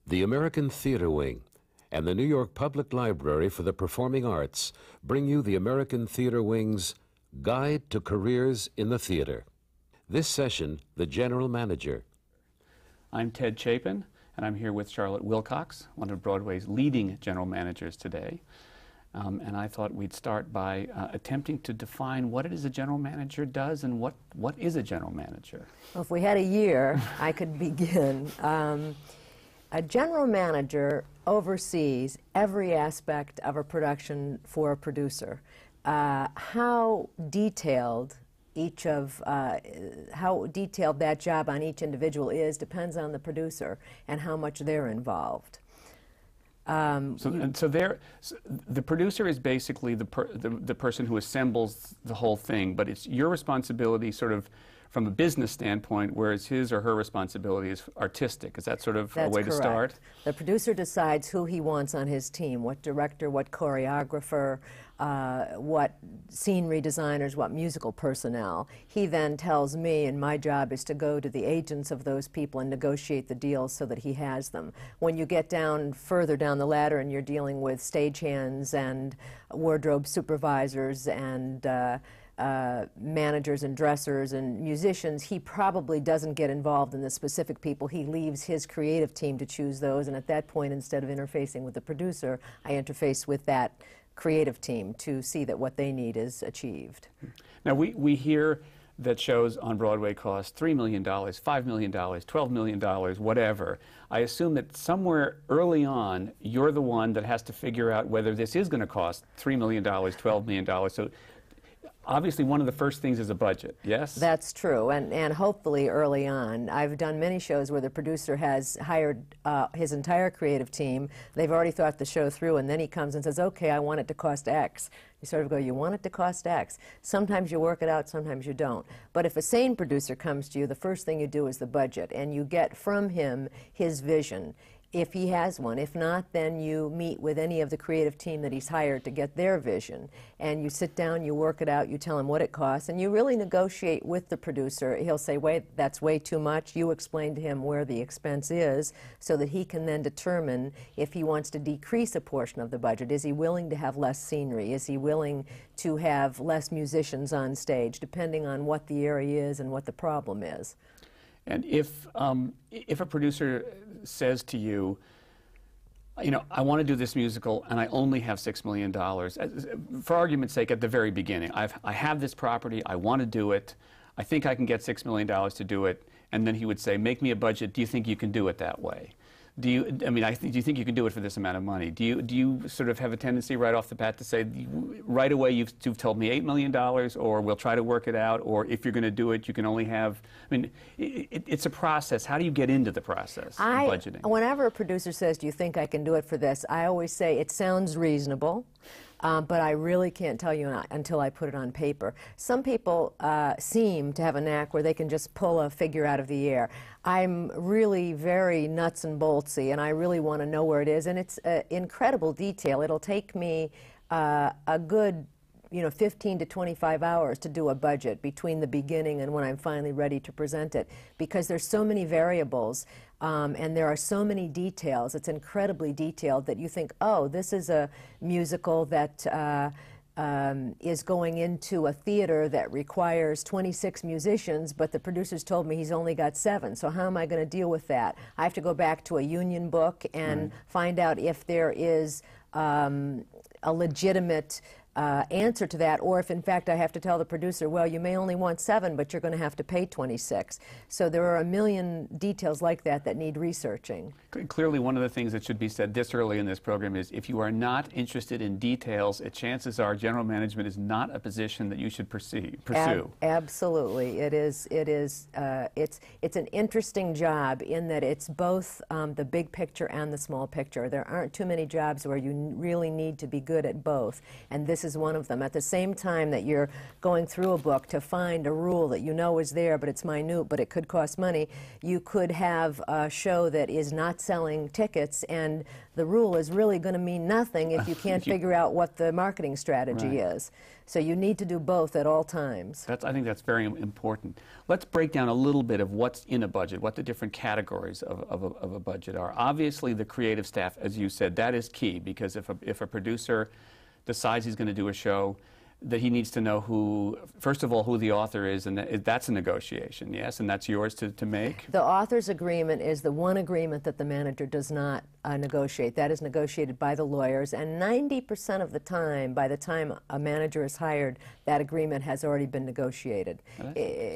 The American Theater Wing and the New York Public Library for the Performing Arts bring you the American Theater Wing's Guide to Careers in the Theater. This session, the General Manager. I'm Ted Chapin, and I'm here with Charlotte Wilcox, one of Broadway's leading general managers today. And I thought we'd start by attempting to define what it is a general manager does and what is a general manager. Well, if we had a year, I could begin. A general manager oversees every aspect of a production for a producer. How detailed that job on each individual is depends on the producer and how much they're involved. The producer is basically the person who assembles the whole thing, but it's your responsibility sort of from a business standpoint, whereas his or her responsibility is artistic. Is that sort of a way to start? The producer decides who he wants on his team, what director, what choreographer, what scenery designers, what musical personnel. He then tells me, and my job is to go to the agents of those people and negotiate the deals so that he has them. When you get further down the ladder and you're dealing with stagehands and wardrobe supervisors and managers and dressers and musicians, he probably doesn't get involved in the specific people. He leaves his creative team to choose those, and at that point, instead of interfacing with the producer, I interface with that creative team to see that what they need is achieved. Now, we hear that shows on Broadway cost $3 million, $5 million, $12 million, whatever. I assume that somewhere early on, you're the one that has to figure out whether this is going to cost $3 million, $12 million. So obviously, one of the first things is a budget, yes? That's true, and hopefully early on. I've done many shows where the producer has hired his entire creative team. They've already thought the show through, and then he comes and says, okay, I want it to cost X. You sort of go, you want it to cost X. Sometimes you work it out, sometimes you don't. But if a sane producer comes to you, the first thing you do is the budget, and you get from him his vision, if he has one. If not, then you meet with any of the creative team that he's hired to get their vision. And you sit down, you work it out, you tell him what it costs, and you really negotiate with the producer. He'll say, wait, that's way too much. You explain to him where the expense is so that he can then determine if he wants to decrease a portion of the budget. Is he willing to have less scenery? Is he willing to have less musicians on stage, depending on what the area is and what the problem is? And if a producer says to you, you know, I want to do this musical and I only have $6 million, for argument's sake, at the very beginning, I have this property, I want to do it, I think I can get $6 million to do it, and then he would say, make me a budget, do you think you can do it that way? Do you think you can do it for this amount of money? Do you sort of have a tendency right off the bat to say, right away you've told me $8 million, or we'll try to work it out, or if you're going to do it, you can only have, I mean, it's a process. How do you get into the process of budgeting? Whenever a producer says, do you think I can do it for this, I always say, it sounds reasonable. But I really can't tell you until I put it on paper. Some people seem to have a knack where they can just pull a figure out of the air. I'm really very nuts and boltsy, and I really want to know where it is, and it's incredible detail. It'll take me a good 15 to 25 hours to do a budget between the beginning and when I'm finally ready to present it, because there's so many variables and there are so many details. It's incredibly detailed that you think, oh, this is a musical that is going into a theater that requires 26 musicians, but the producer's told me he's only got 7. So how am I going to deal with that? I have to go back to a union book and find out if there is a legitimate answer to that, or if in fact I have to tell the producer, well, you may only want 7, but you're going to have to pay 26. So there are a million details like that that need researching. Clearly, one of the things that should be said this early in this program is if you are not interested in details, chances are general management is not a position that you should pursue. Absolutely. It's an interesting job in that it's both the big picture and the small picture. There aren't too many jobs where you really need to be good at both, and this is one of them. At the same time that you're going through a book to find a rule that you know is there, but it's minute, but it could cost money, you could have a show that is not selling tickets, and the rule is really going to mean nothing if you can't figure out what the marketing strategy is. So you need to do both at all times. I think that's very important. Let's break down a little bit of what's in a budget, what the different categories of a budget are. Obviously, the creative staff, as you said, that is key, because if a producer decides he's going to do a show, that he needs to know who, first of all, who the author is, and that's a negotiation, yes, and that's yours to make? The author's agreement is the one agreement that the manager does not negotiate. That is negotiated by the lawyers, and 90% of the time, by the time a manager is hired, that agreement has already been negotiated.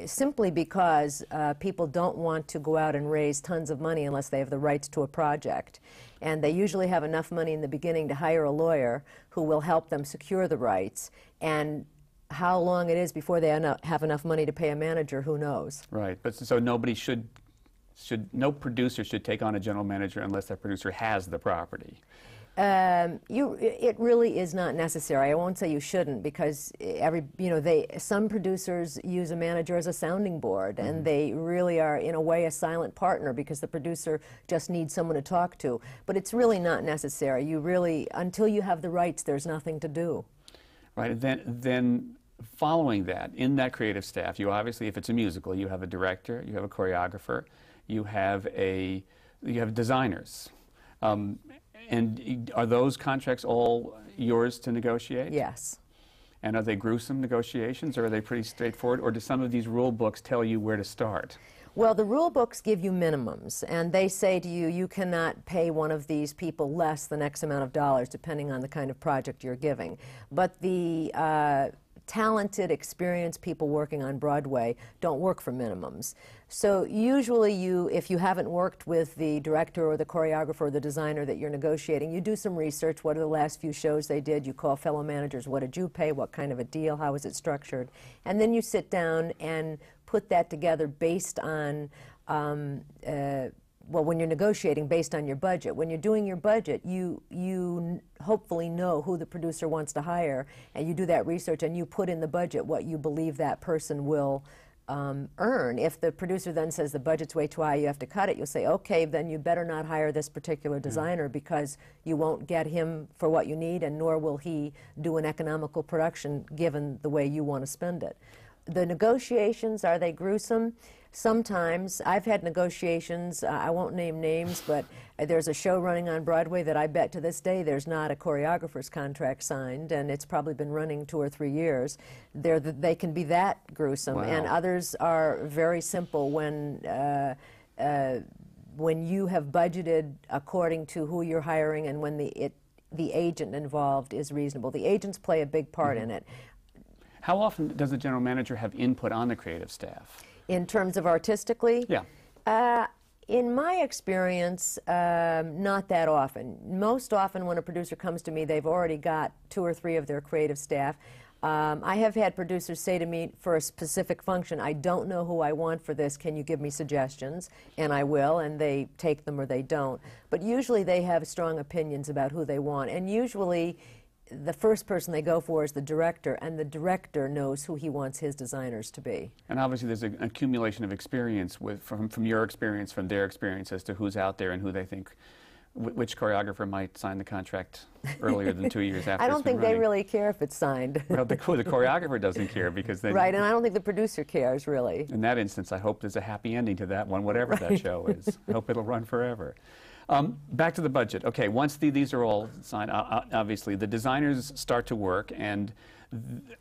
Simply because people don't want to go out and raise tons of money unless they have the rights to a project. And they usually have enough money in the beginning to hire a lawyer who will help them secure the rights. And how long it is before they have enough money to pay a manager, who knows? Right, but so nobody no producer should take on a general manager unless that producer has the property. It really is not necessary. I won't say you shouldn't, because some producers use a manager as a sounding board, and they really are, in a way, a silent partner, because the producer just needs someone to talk to. But it's really not necessary. You really, until you have the rights, there's nothing to do. Right. Then following that, in that creative staff, you obviously, if it's a musical, you have a director, you have a choreographer, you have designers. And are those contracts all yours to negotiate? Yes. And are they gruesome negotiations, or are they pretty straightforward, or do some of these rule books tell you where to start? Well, the rule books give you minimums, and they say to you, you cannot pay one of these people less than X amount of dollars, depending on the kind of project you're giving. But the talented, experienced people working on Broadway don't work for minimums. So usually if you haven't worked with the director or the choreographer or the designer that you're negotiating, you do some research. What are the last few shows they did? You call fellow managers. What did you pay? What kind of a deal? How is it structured? And then you sit down and put that together based on well, when you're negotiating, based on your budget. When you're doing your budget, you hopefully know who the producer wants to hire, and you do that research, and you put in the budget what you believe that person will earn. If the producer then says the budget's way too high, you have to cut it, you'll say, okay, then you better not hire this particular designer, because you won't get him for what you need, and nor will he do an economical production given the way you want to spend it. The negotiations, are they gruesome? Sometimes. I've had negotiations, I won't name names, but there's a show running on Broadway that I bet to this day there's not a choreographer's contract signed, and it's probably been running 2 or 3 years. They can be that gruesome. Wow. And others are very simple when you have budgeted according to who you're hiring, and when the agent involved is reasonable. The agents play a big part in it. How often does the general manager have input on the creative staff? In terms of artistically? Yeah. In my experience, not that often. Most often when a producer comes to me, they've already got 2 or 3 of their creative staff. I have had producers say to me, for a specific function, I don't know who I want for this, can you give me suggestions? And I will, and they take them or they don't. But usually they have strong opinions about who they want, and usually the first person they go for is the director, and the director knows who he wants his designers to be. And obviously there's an accumulation of experience from your experience, from their experience, as to who's out there and who they think, which choreographer might sign the contract earlier than 2 years after. I don't think they really care if it's signed. Well, the choreographer doesn't care, because then... Right, and I don't think the producer cares, really. In that instance, I hope there's a happy ending to that one, whatever that show is. I hope it'll run forever. Back to the budget. Okay, once these are all signed, obviously the designers start to work, and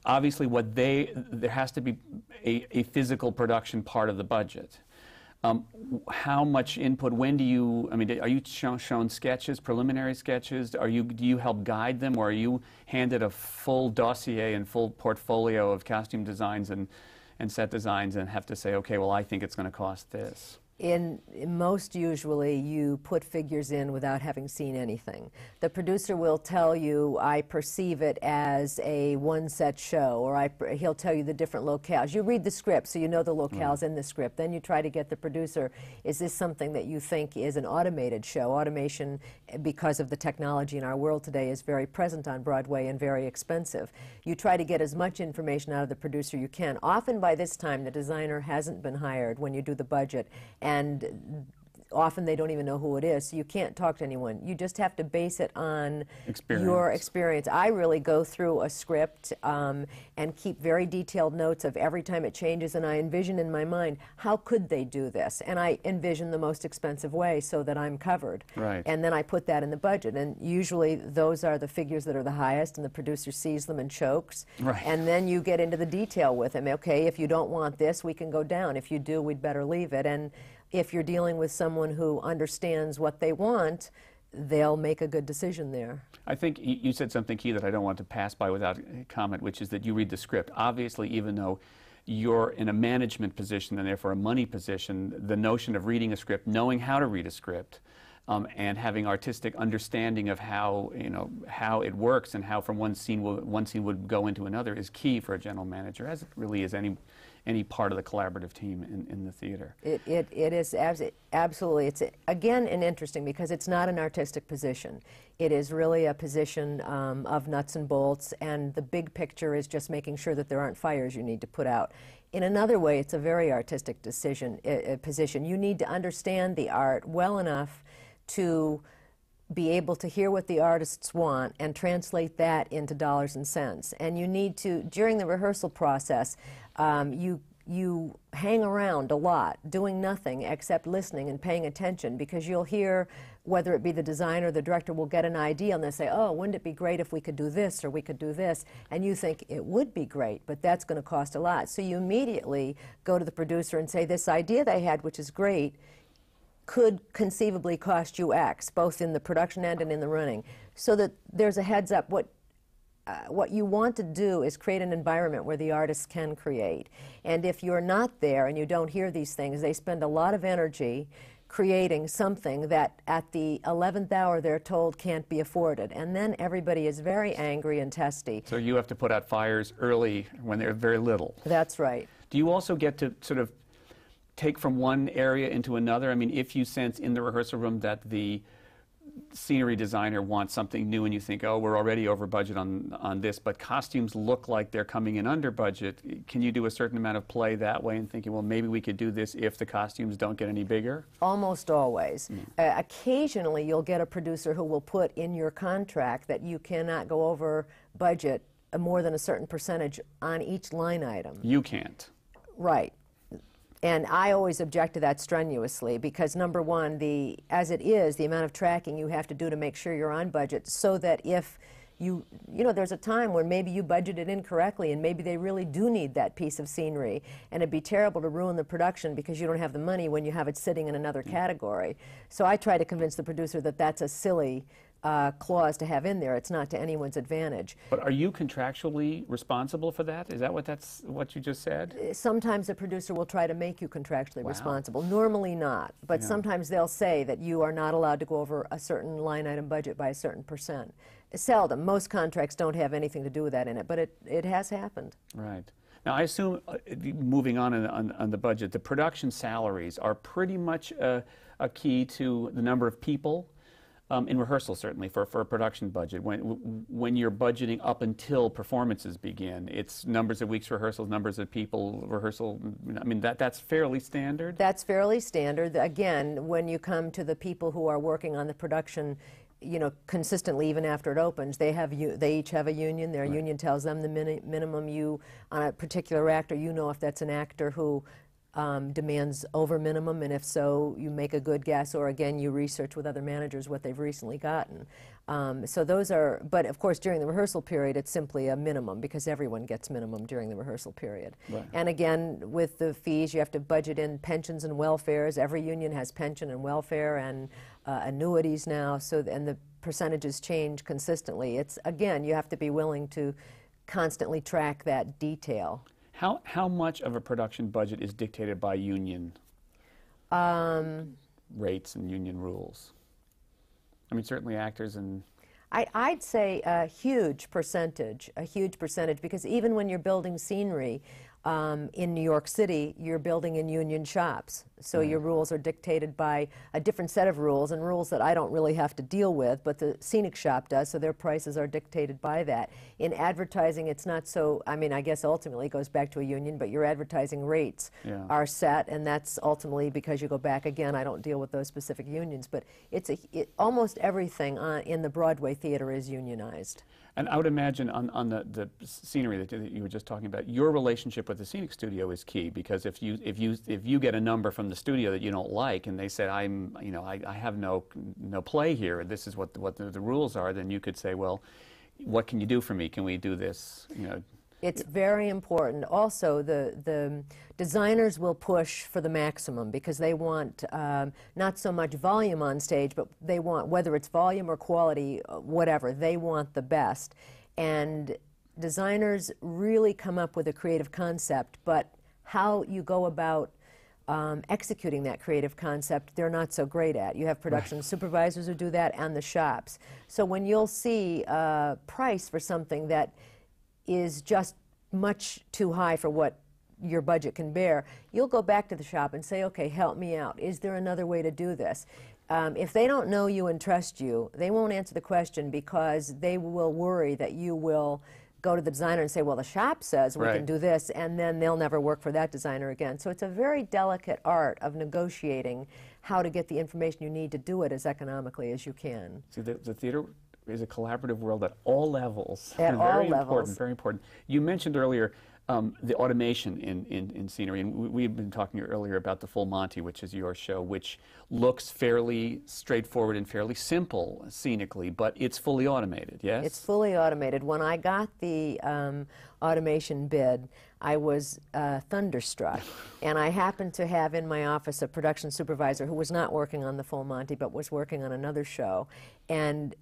obviously there has to be a physical production part of the budget. How much input? When do you? I mean, are you shown sketches, preliminary sketches? Do you help guide them, or are you handed a full dossier and full portfolio of costume designs and set designs, and have to say, okay, well, I think it's going to cost this? Most usually you put figures in without having seen anything. The producer will tell you, I perceive it as a one-set show, or he'll tell you the different locales. You read the script, so you know the locales in the script. Then you try to get the producer, is this something that you think is an automated show? Automation, because of the technology in our world today, is very present on Broadway and very expensive. You try to get as much information out of the producer you can. Often by this time the designer hasn't been hired when you do the budget, and often they don't even know who it is, so you can't talk to anyone. You just have to base it on your experience. I really go through a script and keep very detailed notes of every time it changes, and I envision in my mind, how could they do this? And I envision the most expensive way so that I'm covered. Right. And then I put that in the budget, and usually those are the figures that are the highest, and the producer sees them and chokes. Right. And then you get into the detail with him. Okay, if you don't want this, we can go down. If you do, we'd better leave it. And if you're dealing with someone who understands what they want, they'll make a good decision there. I think you said something key that I don't want to pass by without comment, which is that you read the script. Obviously, even though you're in a management position and therefore a money position, the notion of reading a script, knowing how to read a script, and having artistic understanding of how it works and how from one scene would go into another is key for a general manager, as it really is any part of the collaborative team in the theater. It is absolutely. It's again interesting because it's not an artistic position. It is really a position of nuts and bolts, and the big picture is just making sure that there aren't fires you need to put out. In another way, it's a very artistic position. You need to understand the art well enough to be able to hear what the artists want and translate that into dollars and cents. And you need to, during the rehearsal process, you hang around a lot, doing nothing except listening and paying attention, because you'll hear, whether it be the designer or the director will get an idea and they'll say, oh, wouldn't it be great if we could do this or we could do this? And you think, it would be great, but that's going to cost a lot. So you immediately go to the producer and say, this idea they had, which is great, could conceivably cost you X, both in the production end and in the running, so that there's a heads up. What you want to do is create an environment where the artists can create. And if you're not there and you don't hear these things, they spend a lot of energy creating something that at the 11th hour they're told can't be afforded. And then everybody is very angry and testy. So you have to put out fires early when they're very little. That's right. Do you also get to sort of take from one area into another? I mean, if you sense in the rehearsal room that the scenery designer wants something new and you think, oh, we're already over budget on this, but costumes look like they're coming in under budget, can you do a certain amount of play that way and thinking, well, maybe we could do this if the costumes don't get any bigger? Almost always. Occasionally you'll get a producer who will put in your contract that you cannot go over budget more than a certain percentage on each line item. You can't. Right. And I always object to that strenuously because, number one, as it is, the amount of tracking you have to do to make sure you're on budget, so that if there's a time when maybe you budgeted incorrectly and maybe they really do need that piece of scenery, and it'd be terrible to ruin the production because you don't have the money when you have it sitting in another category. So I try to convince the producer that that's a silly clause to have in there. It's not to anyone's advantage. But are you contractually responsible for that? Is that what you just said? Sometimes a producer will try to make you contractually responsible. Normally not, but sometimes they'll say that you are not allowed to go over a certain line item budget by a certain percent. Seldom. Most contracts don't have anything to do with that in it, but it has happened. Right. Now, I assume, moving on the budget, the production salaries are pretty much a key to the number of people. In rehearsal, certainly, for a production budget. When you're budgeting up until performances begin, it's numbers of weeks rehearsals, numbers of people rehearsal. I mean, that's fairly standard? That's fairly standard. Again, when you come to the people who are working on the production, consistently, even after it opens, they each have a union. Their union tells them the minimum on a particular actor, if that's an actor who demands over minimum, and if so, you make a good guess, or again, you research with other managers what they've recently gotten. So those are, but of course, during the rehearsal period, it's simply a minimum because everyone gets minimum during the rehearsal period. Right. And again, with the fees, you have to budget in pensions and welfares. Every union has pension and welfare and annuities now, and the percentages change consistently. It's, again, you have to be willing to constantly track that detail. How much of a production budget is dictated by union? Rates and union rules. I mean, certainly actors and... I'd say a huge percentage, because even when you're building scenery in New York City, you're building in union shops. So your rules are dictated by a different set of rules, and rules that I don't really have to deal with, but the scenic shop does, so their prices are dictated by that. In advertising, it's not so, I mean, I guess ultimately it goes back to a union, but your advertising rates are set, and that's ultimately because you go back again, I don't deal with those specific unions, but almost everything in the Broadway theater is unionized. And I would imagine on the scenery that you were just talking about, your relationship with the scenic studio is key, because if you get a number from the studio that you don't like, and they said I have no play here, and this is what the rules are, then you could say, well, what can you do for me? Can we do this? You know. It's very important. Also, the designers will push for the maximum because they want not so much volume on stage, but they want, whether it's volume or quality, whatever, they want the best. And designers really come up with a creative concept, but how you go about executing that creative concept, they're not so great at. You have production supervisors who do that, and the shops. So when you'll see a price for something that is just much too high for what your budget can bear, you'll go back to the shop and say, okay, help me out. Is there another way to do this? If they don't know you and trust you, they won't answer the question, because they will worry that you will go to the designer and say, well, the shop says we can do this, and then they'll never work for that designer again. So it's a very delicate art of negotiating how to get the information you need to do it as economically as you can. See, the theater is a collaborative world at all levels. At all levels. Very important. You mentioned earlier the automation in scenery, and we've been talking earlier about the Full Monty, which is your show, which looks fairly straightforward and fairly simple scenically, but it's fully automated, yes? It's fully automated. When I got the automation bid, I was thunderstruck, and I happened to have in my office a production supervisor who was not working on the Full Monty, but was working on another show, and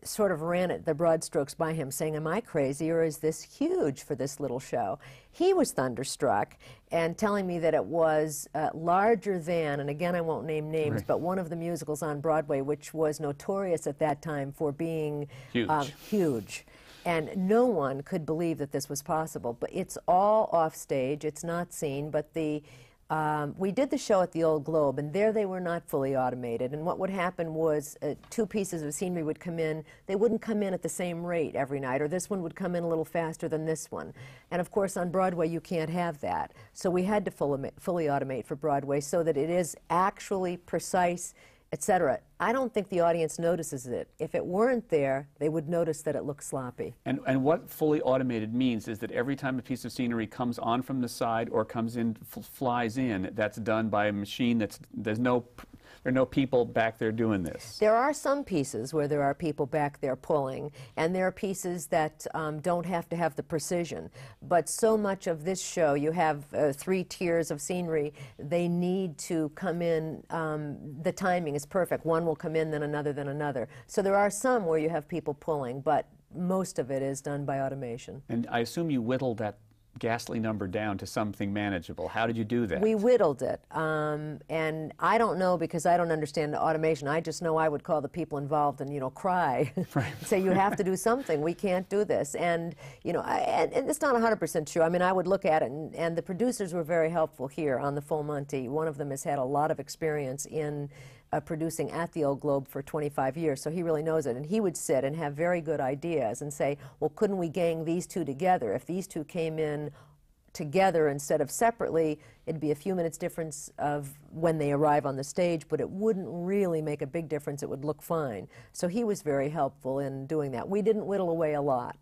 sort of ran at the broad strokes by him, saying, am I crazy, or is this huge for this little show? He was thunderstruck and telling me that it was larger than, and again I won't name names, but one of the musicals on Broadway, which was notorious at that time for being huge. And no one could believe that this was possible. But it's all off stage, it's not seen, but we did the show at the Old Globe, and there they were not fully automated. And what would happen was two pieces of scenery would come in. They wouldn't come in at the same rate every night, or this one would come in a little faster than this one. And of course, on Broadway, you can't have that. So we had to fully automate for Broadway so that it is actually precise, etc. I don't think the audience notices it. If it weren't there, they would notice that it looks sloppy. And what fully automated means is that every time a piece of scenery comes on from the side or comes in, flies in, that's done by a machine. There are no people back there doing this. There are some pieces where there are people back there pulling, and there are pieces that don't have to have the precision. But so much of this show, you have 3 tiers of scenery, they need to come in, the timing is perfect. One will come in, then another, then another. So there are some where you have people pulling, but most of it is done by automation. And I assume you whittled that ghastly number down to something manageable. How did you do that? We whittled it, and I don't know, because I don't understand automation. I just know I would call the people involved and, you know, cry, say, you have to do something. We can't do this. And, you know, and it's not 100% true. I mean, I would look at it, and the producers were very helpful here on the Full Monty. One of them has had a lot of experience in producing at the Old Globe for 25 years, so he really knows it. And he would sit and have very good ideas and say, well, couldn't we gang these two together? If these two came in together instead of separately, it'd be a few minutes difference of when they arrive on the stage, but it wouldn't really make a big difference. It would look fine. So he was very helpful in doing that. We didn't whittle away a lot.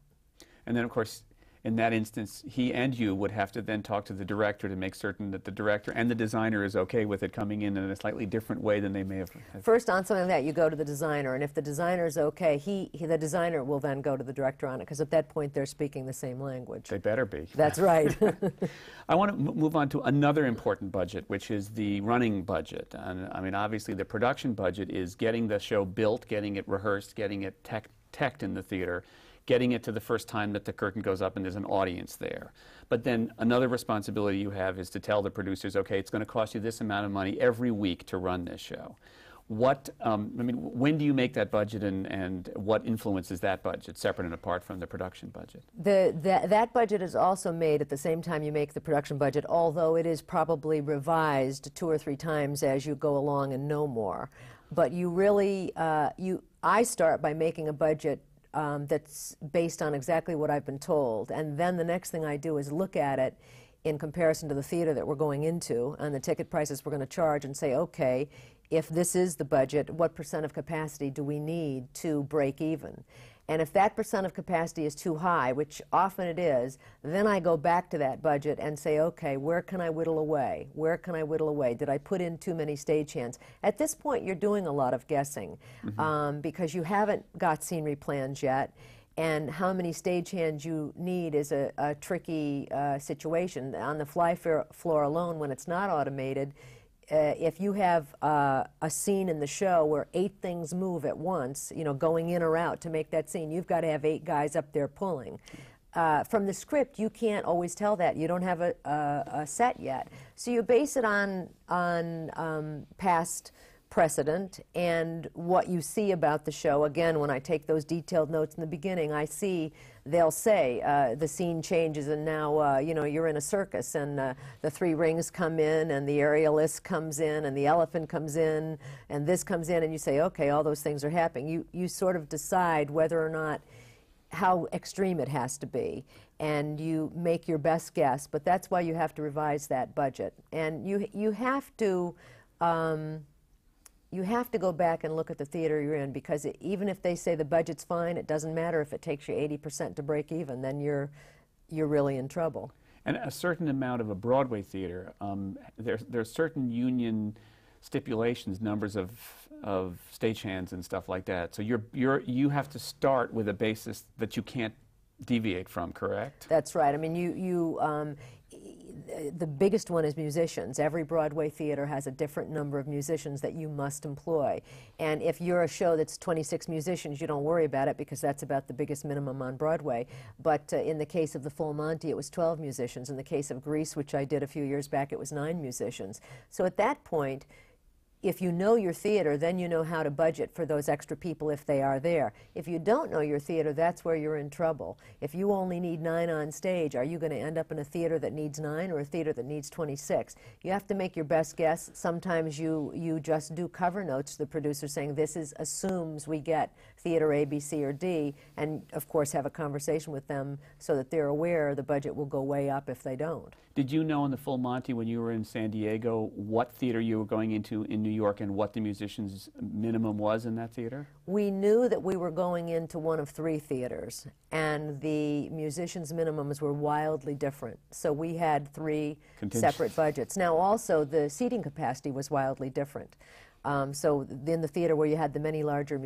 And then, of course, in that instance, he and you would have to then talk to the director to make certain that the director and the designer is okay with it coming in a slightly different way than they may have. First, on something like that, you go to the designer, and if the designer is okay, the designer will then go to the director on it, because at that point they're speaking the same language. They better be. That's right. I want to move on to another important budget, which is the running budget. And I mean, obviously, the production budget is getting the show built, getting it rehearsed, getting it teched in the theater, getting it to the first time that the curtain goes up and there's an audience there. But then another responsibility you have is to tell the producers, okay, it's going to cost you this amount of money every week to run this show. What, when do you make that budget, and what influences that budget, separate and apart from the production budget? That budget is also made at the same time you make the production budget, although it is probably revised 2 or 3 times as you go along and know more. But you really, I start by making a budget that's based on exactly what I've been told, and then the next thing I do is look at it in comparison to the theater that we're going into and the ticket prices we're going to charge, and say, okay, if this is the budget, what % of capacity do we need to break even? And if that % of capacity is too high, which often it is, then I go back to that budget and say, okay, where can I whittle away? Where can I whittle away? Did I put in too many stagehands? At this point, you're doing a lot of guessing because you haven't got scenery plans yet, and how many stagehands you need is a tricky situation. On the fly floor alone, when it's not automated, if you have a scene in the show where 8 things move at once, you know, going in or out to make that scene, you've got to have 8 guys up there pulling. From the script, you can't always tell that. You don't have a set yet. So you base it on past precedent and what you see about the show. Again, when I take those detailed notes in the beginning, I see they'll say the scene changes and now you know, you're in a circus and the 3 rings come in and the aerialist comes in and the elephant comes in and this comes in, and you say, okay, all those things are happening. You sort of decide whether or not how extreme it has to be, and you make your best guess, but that's why you have to revise that budget. And you have to go back and look at the theater you're in, because even if they say the budget's fine, it doesn't matter if it takes you 80% to break even, then you're really in trouble. And a certain amount of a Broadway theater, there's certain union stipulations, numbers of stagehands and stuff like that. So you have to start with a basis that you can't deviate from, correct? That's right. I mean, the biggest one is musicians. Every Broadway theater has a different number of musicians that you must employ. And if you're a show that's 26 musicians, you don't worry about it because that's about the biggest minimum on Broadway. But in the case of the Full Monty, it was 12 musicians. In the case of Grease, which I did a few years back, it was 9 musicians. So at that point, if you know your theater, then you know how to budget for those extra people if they are there. If you don't know your theater, that's where you're in trouble. If you only need 9 on stage, are you going to end up in a theater that needs 9 or a theater that needs 26? You have to make your best guess. Sometimes you just do cover notes to the producer saying this assumes we get theater A, B, C, or D, and of course have a conversation with them so that they're aware the budget will go way up if they don't. Did you know in the Full Monty when you were in San Diego what theater you were going into in New York and what the musicians' minimum was in that theater? We knew that we were going into one of 3 theaters, and the musicians' minimums were wildly different. So we had 3 separate budgets. Now also the seating capacity was wildly different. So in the theater where you had the many larger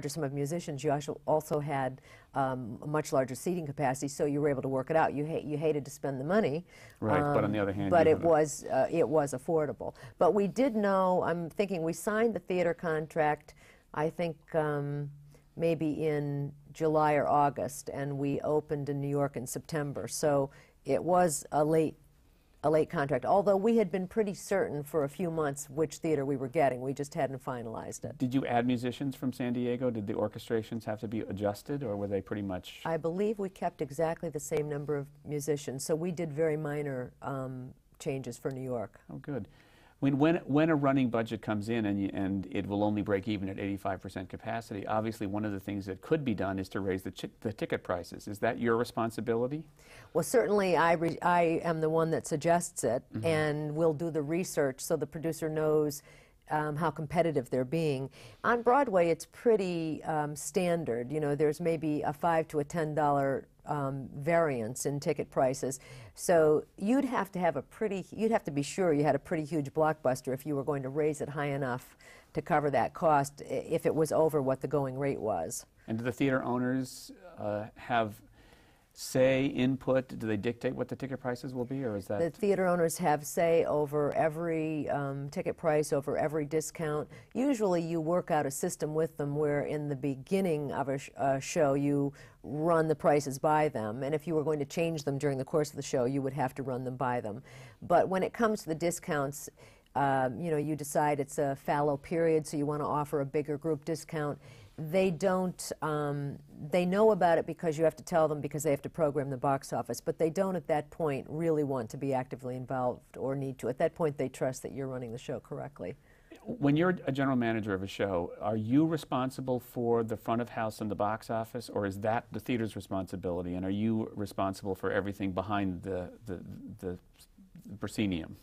sum of musicians, you also had a much larger seating capacity, so you were able to work it out. You hated to spend the money, right? But on the other hand, but it was affordable. But we did know. I'm thinking we signed the theater contract, I think maybe in July or August, and we opened in New York in September. So it was a late contract, although we had been pretty certain for a few months which theater we were getting. We just hadn't finalized it. Did you add musicians from San Diego? Did the orchestrations have to be adjusted, or were they pretty much? I believe we kept exactly the same number of musicians, so we did very minor changes for New York. Oh, good. I mean, when a running budget comes in and it will only break even at 85% capacity, obviously one of the things that could be done is to raise the ticket prices. Is that your responsibility? Well, certainly I am the one that suggests it, and we'll do the research so the producer knows how competitive they're being. On Broadway, it's pretty standard. You know, there's maybe a $5 to $10 variance in ticket prices. So you'd have to be sure you had a pretty huge blockbuster if you were going to raise it high enough to cover that cost if it was over what the going rate was. And do the theater owners have say, input? Do they dictate what the ticket prices will be, or is that? The theater owners have say over every ticket price, over every discount. Usually you work out a system with them where in the beginning of a show you run the prices by them, and if you were going to change them during the course of the show, you would have to run them by them. But when it comes to the discounts, you know, you decide it's a fallow period, so you want to offer a bigger group discount. They don't, they know about it because you have to tell them because they have to program the box office, but they don't at that point really want to be actively involved or need to. At that point, they trust that you're running the show correctly. When you're a general manager of a show, are you responsible for the front of house and the box office, or is that the theater's responsibility, and are you responsible for everything behind the proscenium?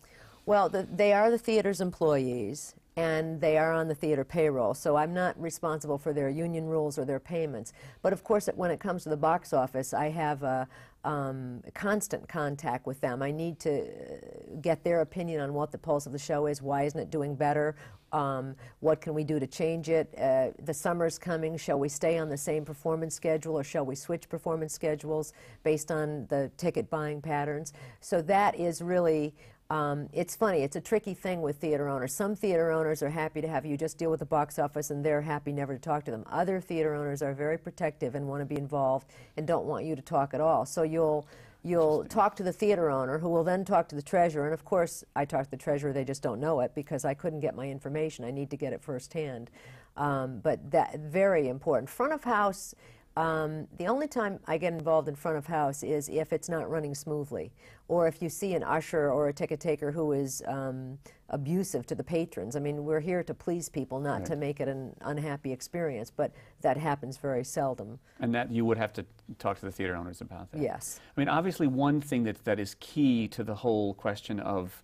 Well, they are the theater's employees, and they are on the theater payroll, so I'm not responsible for their union rules or their payments. But of course, when it comes to the box office, I have a constant contact with them. I need to get their opinion on what the pulse of the show is, why isn't it doing better, what can we do to change it, the summer's coming, shall we stay on the same performance schedule or shall we switch performance schedules based on the ticket buying patterns. So that is really it's funny, it's a tricky thing with theater owners. Some theater owners are happy to have you just deal with the box office and they're happy never to talk to them. Other theater owners are very protective and want to be involved and don't want you to talk at all. So you'll talk to the theater owner who will then talk to the treasurer, and of course I talk to the treasurer, they just don't know it because I couldn't get my information. I need to get it firsthand. But that very important. Front of house, the only time I get involved in front of house is if it's not running smoothly, or if you see an usher or a ticket taker who is abusive to the patrons. I mean, we're here to please people, not to make it an unhappy experience, but that happens very seldom. And that you would have to talk to the theater owners about that? Yes. I mean, obviously one thing that is key to the whole question of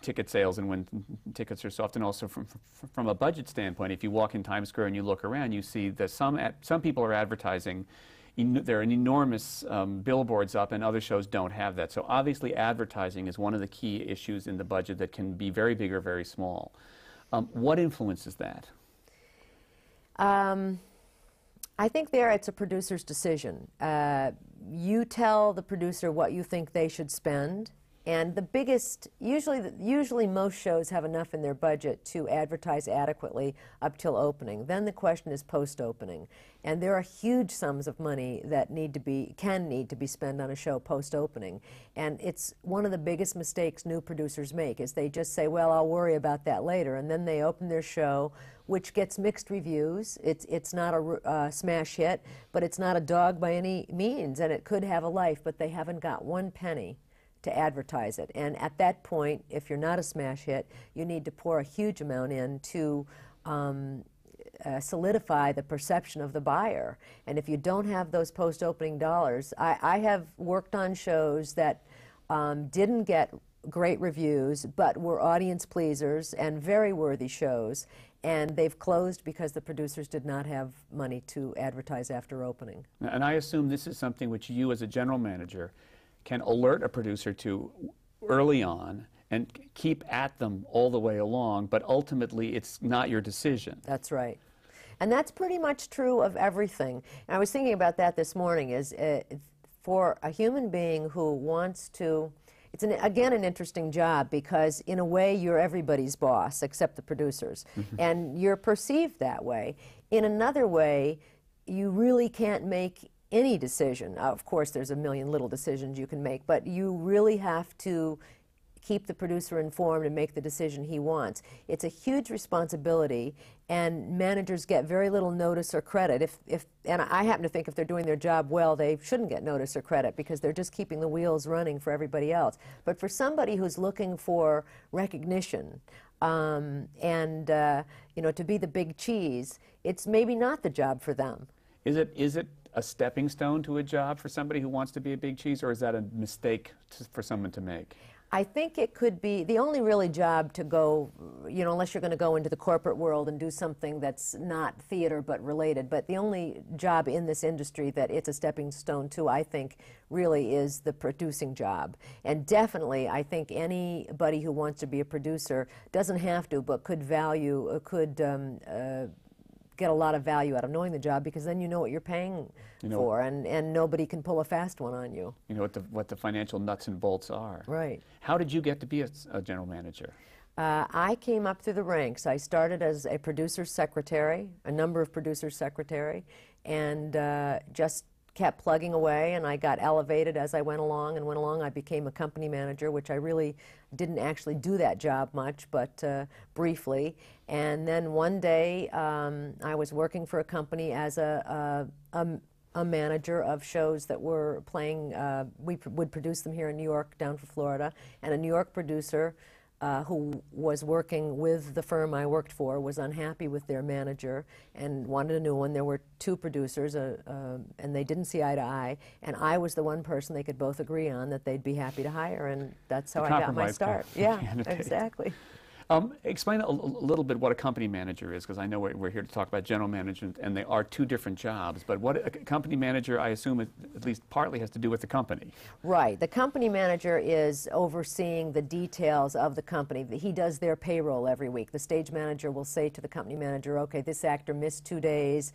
ticket sales and when tickets are soft, and also from a budget standpoint, if you walk in Times Square and you look around, you see that some people are advertising. There are enormous billboards up, and other shows don't have that. So obviously advertising is one of the key issues in the budget that can be very big or very small. What influences that? I think it's a producer's decision. You tell the producer what you think they should spend. And the biggest, usually most shows have enough in their budget to advertise adequately up till opening. Then the question is post-opening. And there are huge sums of money that can need to be spent on a show post-opening. And it's one of the biggest mistakes new producers make is they just say, well, I'll worry about that later. And then they open their show, which gets mixed reviews. It's not a smash hit, but it's not a dog by any means. And it could have a life, but they haven't got one penny to advertise it. And at that point, if you're not a smash hit, you need to pour a huge amount in to solidify the perception of the buyer. And if you don't have those post-opening dollars, I have worked on shows that didn't get great reviews, but were audience pleasers and very worthy shows, and they've closed because the producers did not have money to advertise after opening. And I assume this is something which you as a general manager can alert a producer to early on and keep at them all the way along, but ultimately it's not your decision. That's right. And that's pretty much true of everything. And I was thinking about that this morning, is for a human being who wants to, it's again an interesting job because in a way you're everybody's boss except the producers. And you're perceived that way. In another way, you really can't make any decision. Of course, there's a million little decisions you can make, but you really have to keep the producer informed and make the decision he wants. It's a huge responsibility, and managers get very little notice or credit. And I happen to think if they're doing their job well, they shouldn't get notice or credit because they're just keeping the wheels running for everybody else. But for somebody who's looking for recognition and you know, to be the big cheese, it's maybe not the job for them. Is it a stepping stone to a job for somebody who wants to be a big cheese, or is that a mistake for someone to make? I think it could be the only really job to go, you know, unless you're going to go into the corporate world and do something that's not theater but related, but the only job in this industry that it's a stepping stone to, I think, really is the producing job. And definitely, I think anybody who wants to be a producer doesn't have to, but could get a lot of value out of knowing the job, because then you know what you're paying for, and nobody can pull a fast one on you. You know what the financial nuts and bolts are. Right. How did you get to be a general manager? I came up through the ranks. I started as a producer's secretary, a number of producer's secretary, and just kept plugging away, and I got elevated as I went along. I became a company manager, which I really didn't actually do that job much, but briefly. And then one day I was working for a company as a manager of shows that were playing. We would produce them here in New York, down for Florida, and a New York producer who was working with the firm I worked for was unhappy with their manager and wanted a new one. There were two producers, and they didn't see eye to eye, and I was the one person they could both agree on that they'd be happy to hire, and that's how I got my start. Yeah, exactly. Explain a little bit what a company manager is, because I know we're here to talk about general management, and they are two different jobs. But what a company manager, I assume, at least partly has to do with the company. Right. The company manager is overseeing the details of the company. He does their payroll every week. The stage manager will say to the company manager, okay, this actor missed 2 days.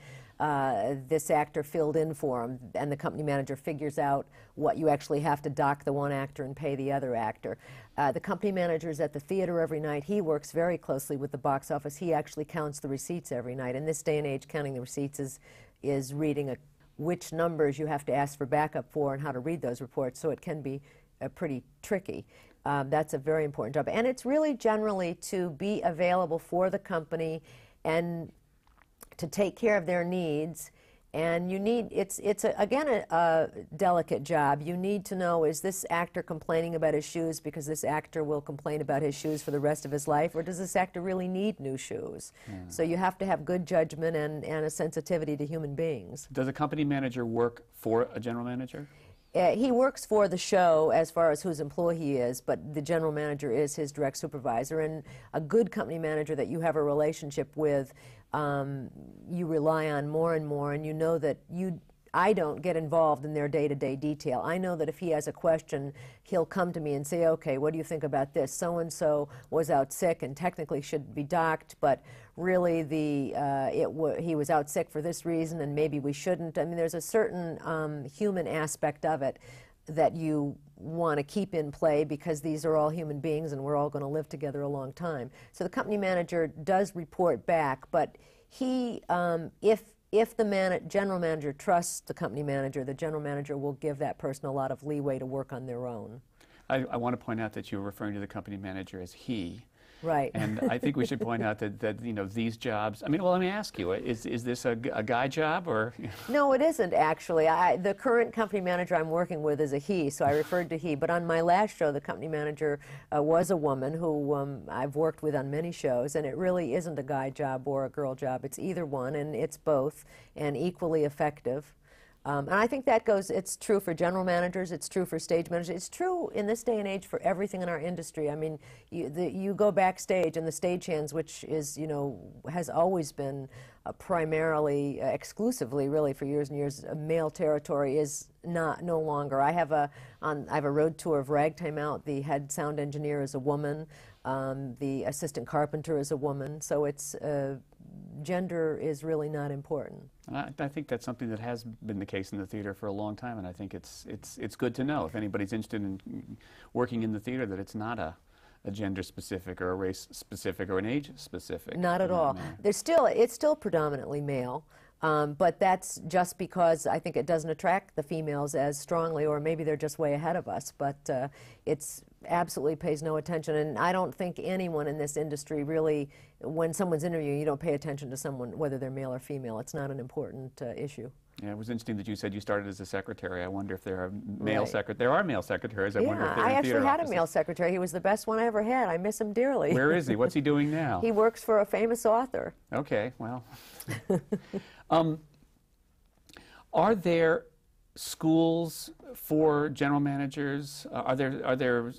This actor filled in for him, and the company manager figures out what you actually have to dock the one actor and pay the other actor. The company manager is at the theater every night. He works very closely with the box office. He actually counts the receipts every night. In this day and age, counting the receipts is reading which numbers you have to ask for backup for and how to read those reports, so it can be pretty tricky. That's a very important job. And it's really generally to be available for the company and to take care of their needs. And you need, again a delicate job. You need to know, is this actor complaining about his shoes because this actor will complain about his shoes for the rest of his life, or does this actor really need new shoes? So you have to have good judgment and a sensitivity to human beings. Does a company manager work for a general manager? He works for the show as far as whose employee he is, but the general manager is his direct supervisor. And a good company manager that you have a relationship with, you rely on more and more, and you know that I don't get involved in their day-to-day detail. I know that if he has a question, he'll come to me and say, okay, what do you think about this? So-and-so was out sick and technically should be docked, but really he was out sick for this reason and maybe we shouldn't. I mean, there's a certain human aspect of it that you want to keep in play, because these are all human beings and we're all going to live together a long time. So the company manager does report back, but he, if the general manager trusts the company manager, the general manager will give that person a lot of leeway to work on their own. I want to point out that you're referring to the company manager as he. Right. And I think we should point out that you know, these jobs, I mean, well, let me ask you, is this a guy job, or? No, it isn't, actually. The current company manager I'm working with is a he, so I referred to he. But on my last show, the company manager was a woman who I've worked with on many shows, and it really isn't a guy job or a girl job. It's either one, and it's both, and equally effective. And I think that it's true for general managers, it's true for stage managers, it's true in this day and age for everything in our industry. I mean, you go backstage and the stagehands, which is, has always been primarily, exclusively really for years and years, male territory, is no longer. I have a road tour of Ragtime Out. The head sound engineer is a woman. The assistant carpenter is a woman. So it's gender is really not important. And I think that's something that has been the case in the theater for a long time, and I think it's good to know, if anybody's interested in working in the theater, that it's not a gender specific or a race specific or an age specific. Not at all. It's still predominantly male. But that's just because I think it doesn't attract the females as strongly, or maybe they're just way ahead of us. But it's absolutely pays no attention, and I don't think anyone in this industry really, when someone's interviewing, you don't pay attention to someone whether they're male or female. It's not an important issue. Yeah, it was interesting that you said you started as a secretary. I wonder if there are male secretaries. There are male secretaries. I wonder if they're I in actually theater had offices. a male secretary. He was the best one I ever had. I miss him dearly. Where is he? What's he doing now? He works for a famous author. Okay, well. Are there schools for general managers? Are there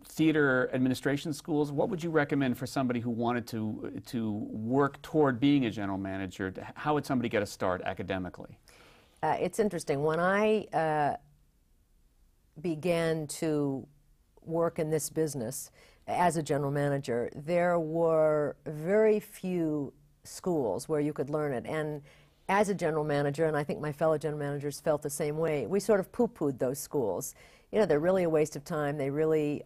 theater administration schools? What would you recommend for somebody who wanted to work toward being a general manager? How would somebody get a start academically? It's interesting. When I began to work in this business as a general manager, there were very few schools where you could learn it. And as a general manager, and I think my fellow general managers felt the same way, we sort of poo-pooed those schools. You know, they're really a waste of time. They really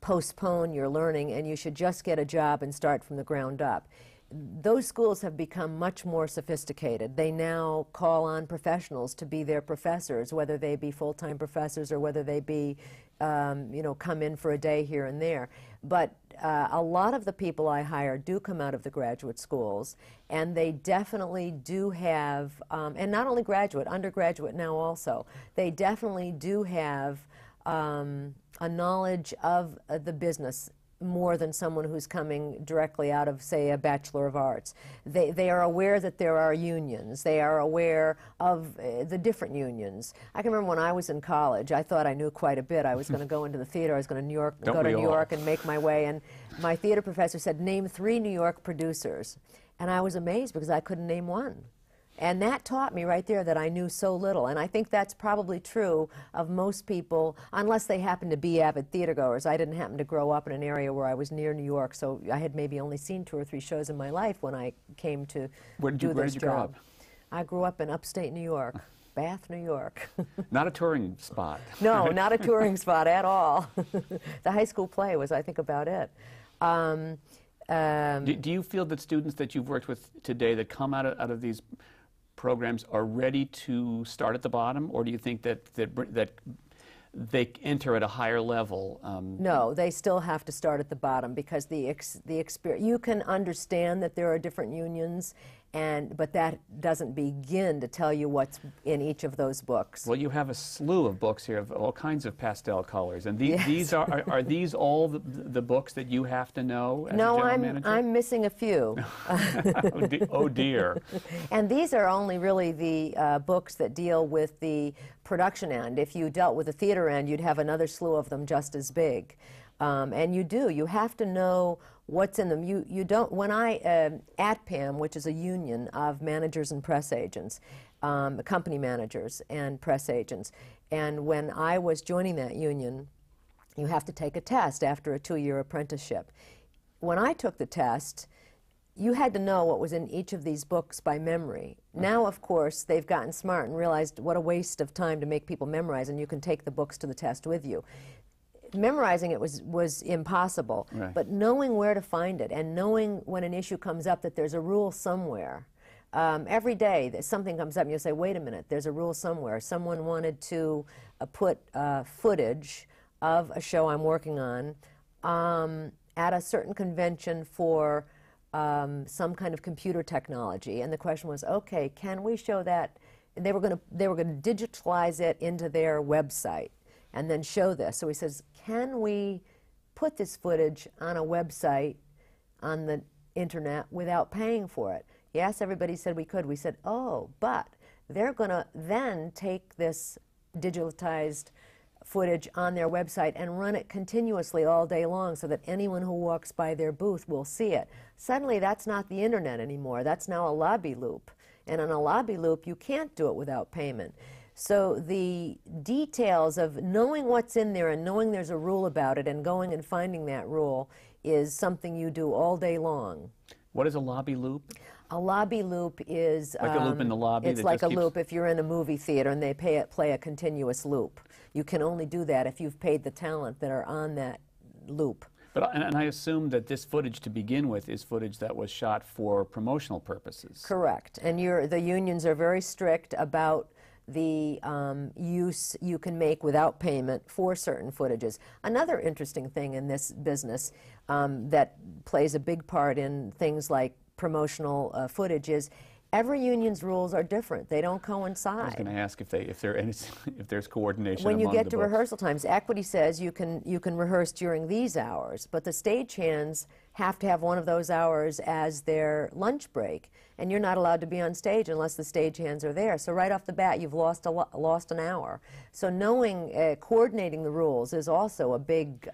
postpone your learning, and you should just get a job and start from the ground up. Those schools have become much more sophisticated. They now call on professionals to be their professors, whether they be full-time professors or whether they be, you know, come in for a day here and there. But a lot of the people I hire do come out of the graduate schools, and they definitely do have, and not only graduate, undergraduate now also, they definitely do have a knowledge of the business more than someone who's coming directly out of, say, a Bachelor of Arts. They are aware that there are unions. They are aware of the different unions. I can remember when I was in college, I thought I knew quite a bit. I was going to go into the theater. I was going to go to New York and make my way. And my theater professor said, name 3 New York producers. And I was amazed because I couldn't name one. And that taught me right there that I knew so little. And I think that's probably true of most people, unless they happen to be avid theater goers. I didn't happen to grow up in an area where I was near New York, so I had maybe only seen 2 or 3 shows in my life when I came to do this job. Where did you grow up? I grew up in upstate New York, Bath, New York. Not a touring spot. No, not a touring spot at all. The high school play was, I think, about it. Do you feel that students that you've worked with today that come out of these programs are ready to start at the bottom, or do you think that they enter at a higher level? No, they still have to start at the bottom because the experience. You can understand that there are different unions, but that doesn't begin to tell you what's in each of those books. Well, you have a slew of books here of all kinds of pastel colors, and these are these all the books that you have to know as a general manager? I'm missing a few. Oh dear. And these are only really the books that deal with the production end. If you dealt with the theater end, you'd have another slew of them just as big. And you have to know what's in them. You don't, when at PAM, which is a union of managers and press agents, company managers and press agents, and when I was joining that union, you have to take a test after a 2-year apprenticeship. When I took the test, you had to know what was in each of these books by memory. Now, of course, they've gotten smart and realized what a waste of time to make people memorize, and you can take the books to the test with you. Memorizing it was impossible, right. But knowing where to find it and knowing when an issue comes up that there's a rule somewhere. Every day that something comes up and you say, wait a minute, there's a rule somewhere. Someone wanted to put footage of a show I'm working on at a certain convention for some kind of computer technology, and the question was, okay, can we show that? They were going to digitalize it into their website and then show this. So he says, can we put this footage on a website on the internet without paying for it? Yes, everybody said we could. We said, oh, but they're going to then take this digitalized footage on their website and run it continuously all day long so that anyone who walks by their booth will see it. Suddenly, that's not the internet anymore. That's now a lobby loop. And on a lobby loop, you can't do it without payment. So the details of knowing what's in there and knowing there's a rule about it and going and finding that rule is something you do all day long. What is a lobby loop? A lobby loop is... Like a loop in the lobby? It's like a loop if you're in a movie theater and they play a continuous loop. You can only do that if you've paid the talent that are on that loop. And I assume that this footage to begin with is footage that was shot for promotional purposes. Correct. And the unions are very strict about the use you can make without payment for certain footages. Another interesting thing in this business that plays a big part in things like promotional footage is every union's rules are different. They don't coincide. I was going to ask if there's coordination when you among get the to books. rehearsal times. Equity says you can rehearse during these hours, but the stagehands have to have one of those hours as their lunch break, and you're not allowed to be on stage unless the stagehands are there. So right off the bat, you've lost an hour. So knowing, coordinating the rules is also a big.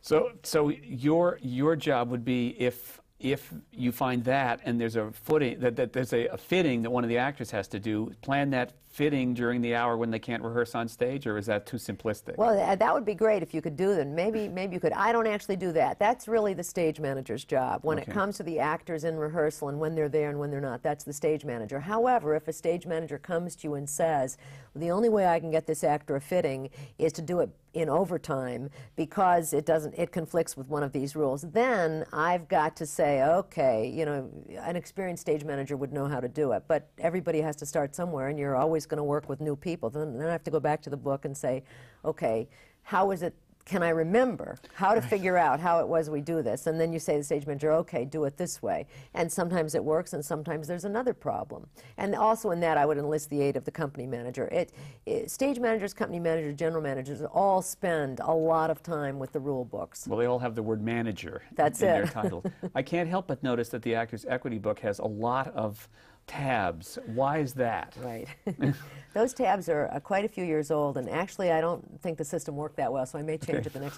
So your job would be if if you find that and there's a footing, that there's a fitting that one of the actors has to do, plan that fitting during the hour when they can't rehearse on stage, or is that too simplistic? Well, that would be great if you could do that. Maybe you could. I don't actually do that. That's really the stage manager's job. When it comes to the actors in rehearsal and when they're there and when they're not, that's the stage manager. However, if a stage manager comes to you and says, the only way I can get this actor a fitting is to do it in overtime because it conflicts with one of these rules, then I've got to say, okay, you know, an experienced stage manager would know how to do it, but everybody has to start somewhere, and you're always going to work with new people. Then I have to go back to the book and say, okay, how is it, can I remember how to figure out how it was we do this? And then you say to the stage manager, okay, do it this way. And sometimes it works, and sometimes there's another problem. And also in that, I would enlist the aid of the company manager. Stage managers, company managers, general managers all spend a lot of time with the rule books. Well, they all have the word manager in it. their title. I can't help but notice that the Actors' Equity book has a lot of tabs. Why is that? Right. Those tabs are quite a few years old, and actually I don't think the system worked that well, so I may change it the next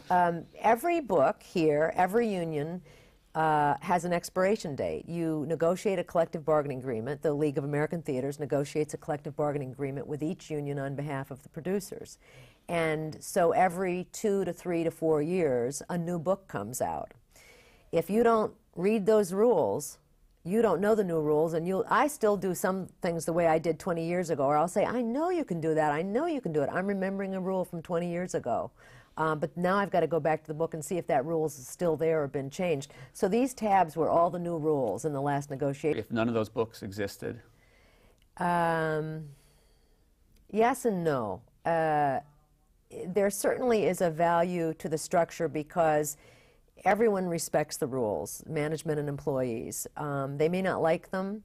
time. Every book here, every union has an expiration date. You negotiate a collective bargaining agreement. The League of American Theaters negotiates a collective bargaining agreement with each union on behalf of the producers. And so every 2 to 3 to 4 years, a new book comes out. If you don't read those rules, you don't know the new rules, and I still do some things the way I did 20 years ago, or I'll say, I know you can do that, I know you can do it. I'm remembering a rule from 20 years ago. But now I've got to go back to the book and see if that rule is still there or been changed. So these tabs were all the new rules in the last negotiation. If none of those books existed? Yes and no. There certainly is a value to the structure because everyone respects the rules, management and employees. They may not like them,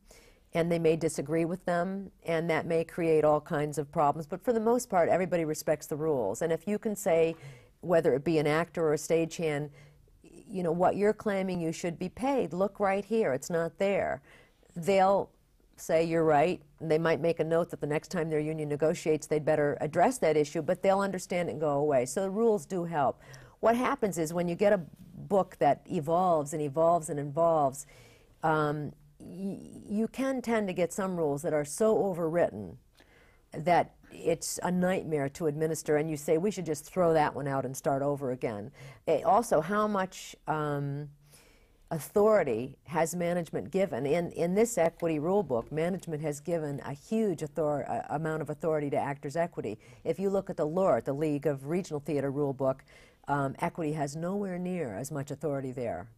and they may disagree with them, and that may create all kinds of problems. But for the most part, everybody respects the rules. And if you can say, whether it be an actor or a stagehand, you know, what you're claiming you should be paid, look right here, it's not there. They'll say you're right, and they might make a note that the next time their union negotiates, they'd better address that issue, but they'll understand it and go away. So the rules do help. What happens is when you get a book that evolves and evolves and evolves, you can tend to get some rules that are so overwritten that it's a nightmare to administer, and you say we should just throw that one out and start over again. Also, how much authority has management given? In this equity rule book, management has given a huge amount of authority to Actors' Equity. If you look at the LORT, the League of Regional Theater rule book, equity has nowhere near as much authority there.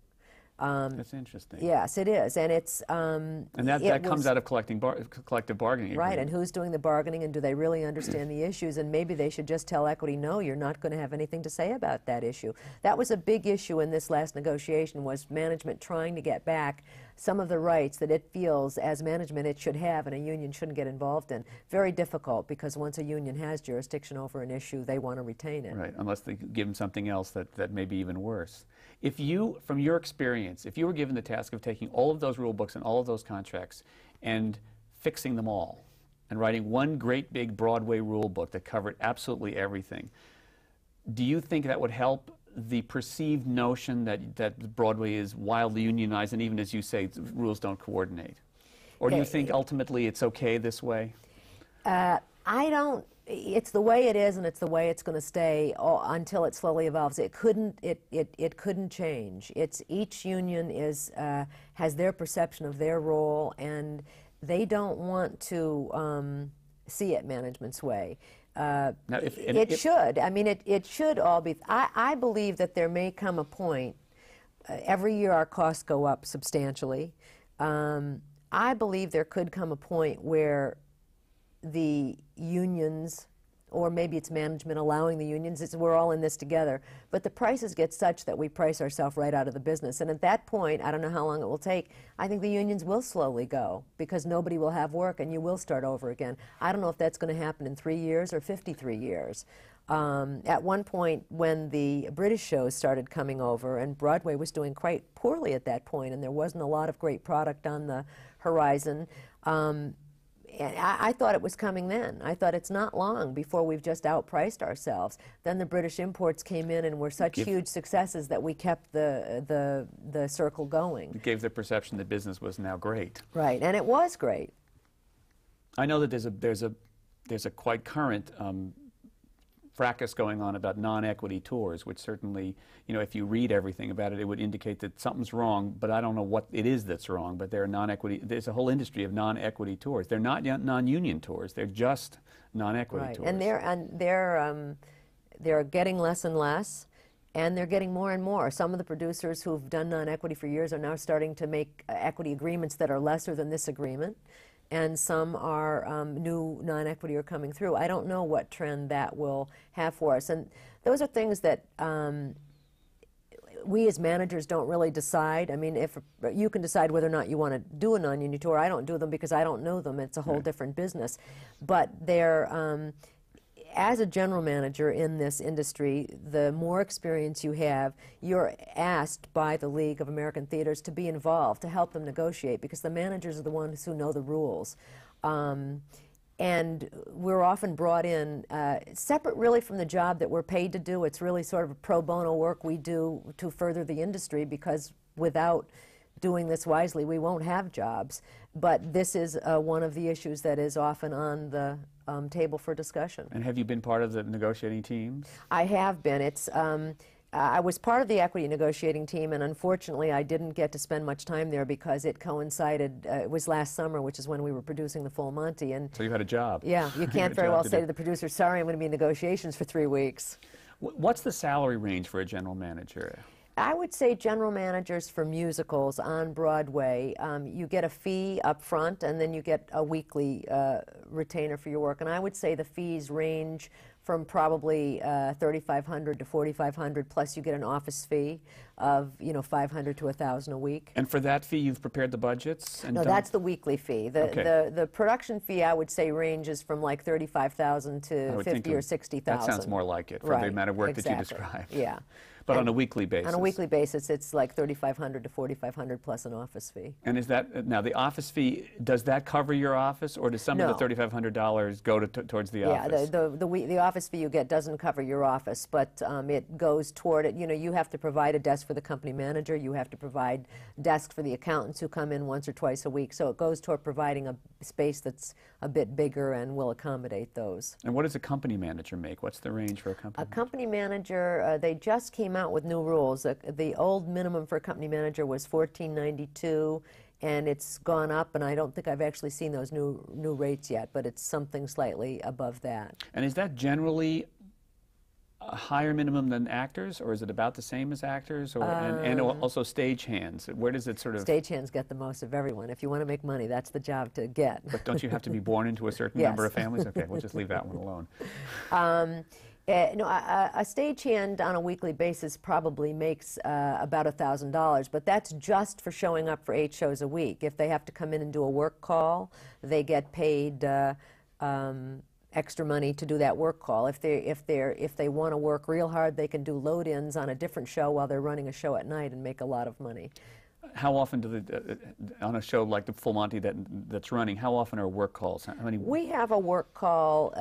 That's interesting. Yes, it is, and it's and that comes out of collective bargaining. Right, and who's doing the bargaining, and do they really understand the issues? And maybe they should just tell equity, no, you're not going to have anything to say about that issue. That was a big issue in this last negotiation, was management trying to get back some of the rights that it feels as management it should have and a union shouldn't get involved in. Very difficult, because once a union has jurisdiction over an issue, they want to retain it. Right, unless they give them something else that may be even worse. If you, from your experience, if you were given the task of taking all of those rule books and all of those contracts and fixing them all and writing one great big Broadway rule book that covered absolutely everything, do you think that would help the perceived notion that Broadway is wildly unionized, and even as you say, rules don't coordinate? Or do you think ultimately it's okay this way? I don't. It's the way it is, and it's the way it's going to stay until it slowly evolves. It couldn't change. Each union has their perception of their role, and they don't want to see it management's way. It should. I mean, it should all be. I believe that there may come a point. Every year our costs go up substantially. I believe there could come a point where the unions, or maybe it's management allowing the unions, we're all in this together, but the prices get such that we price ourselves right out of the business. And at that point, I don't know how long it will take, I think the unions will slowly go, because nobody will have work and you will start over again. I don't know if that's going to happen in 3 years or 53 years. At one point, when the British shows started coming over, and Broadway was doing quite poorly at that point, and there wasn't a lot of great product on the horizon, and I thought it was coming then. I thought it's not long before we've just outpriced ourselves. Then the British imports came in and were such huge successes that we kept the circle going. It gave the perception that business was now great. Right, and it was great. I know that there's a quite current fracas going on about non-equity tours, which certainly, you know, if you read everything about it, it would indicate that something's wrong, but I don't know what it is that's wrong. But there are non-equity, there's a whole industry of non-equity tours. They're not non-union tours, they're just non-equity tours. And they're getting less and less, and they're getting more and more. Some of the producers who've done non-equity for years are now starting to make equity agreements that are lesser than this agreement. And some are new non-equity are coming through. I don't know what trend that will have for us. And those are things that we as managers don't really decide. I mean, if you can decide whether or not you want to do a non-union tour. I don't do them because I don't know them. It's a whole different business. But they're, as a general manager in this industry, the more experience you have, you're asked by the League of American Theaters to be involved, to help them negotiate, because the managers are the ones who know the rules. And we're often brought in, separate really from the job that we're paid to do. It's really sort of a pro bono work we do to further the industry, because without doing this wisely, we won't have jobs. But this is one of the issues that is often on the table for discussion. And have you been part of the negotiating teams? I have been. It's I was part of the equity negotiating team, and unfortunately I didn't get to spend much time there because it coincided, it was last summer, which is when we were producing the Full Monty. And so you had a job. Yeah, you can't very well say to the producer, sorry, I'm going to be in negotiations for 3 weeks. What's the salary range for a general manager? I would say general managers for musicals on Broadway, you get a fee up front, and then you get a weekly retainer for your work. And I would say the fees range from probably $3,500 to $4,500, plus you get an office fee of, you know, $500 to $1,000 a week. And for that fee, you've prepared the budgets? And no, that's the weekly fee. The production fee, I would say, ranges from like $35,000 to $50,000 or $60,000. That sounds more like it, for the amount of work that you described. Yeah. But on a weekly basis? On a weekly basis, it's like $3,500 to $4,500 plus an office fee. And is that, now the office fee, does that cover your office, or does some of the $3,500 go towards the office? Yeah, the office fee you get doesn't cover your office, but it goes toward it. You know, you have to provide a desk for the company manager, you have to provide desk for the accountants who come in once or twice a week, so it goes toward providing a space that's a bit bigger and will accommodate those. And what does a company manager make? What's the range for a company manager? A company manager, they just came out with new rules. The old minimum for a company manager was $14.92, and it's gone up, and I don't think I've actually seen those new rates yet, but it's something slightly above that. And is that generally a higher minimum than actors, or is it about the same as actors, or and also stagehands? Where does it sort of... Stagehands get the most of everyone. If you want to make money, that's the job to get. But don't you have to be born into a certain number of families? Okay, we'll just leave that one alone. No, a stagehand on a weekly basis probably makes about $1,000, but that's just for showing up for 8 shows a week. If they have to come in and do a work call, they get paid extra money to do that work call. If they want to work real hard, they can do load-ins on a different show while they're running a show at night and make a lot of money. How often do on a show like the Full Monty that's running, how often are work calls? How many? We have a work call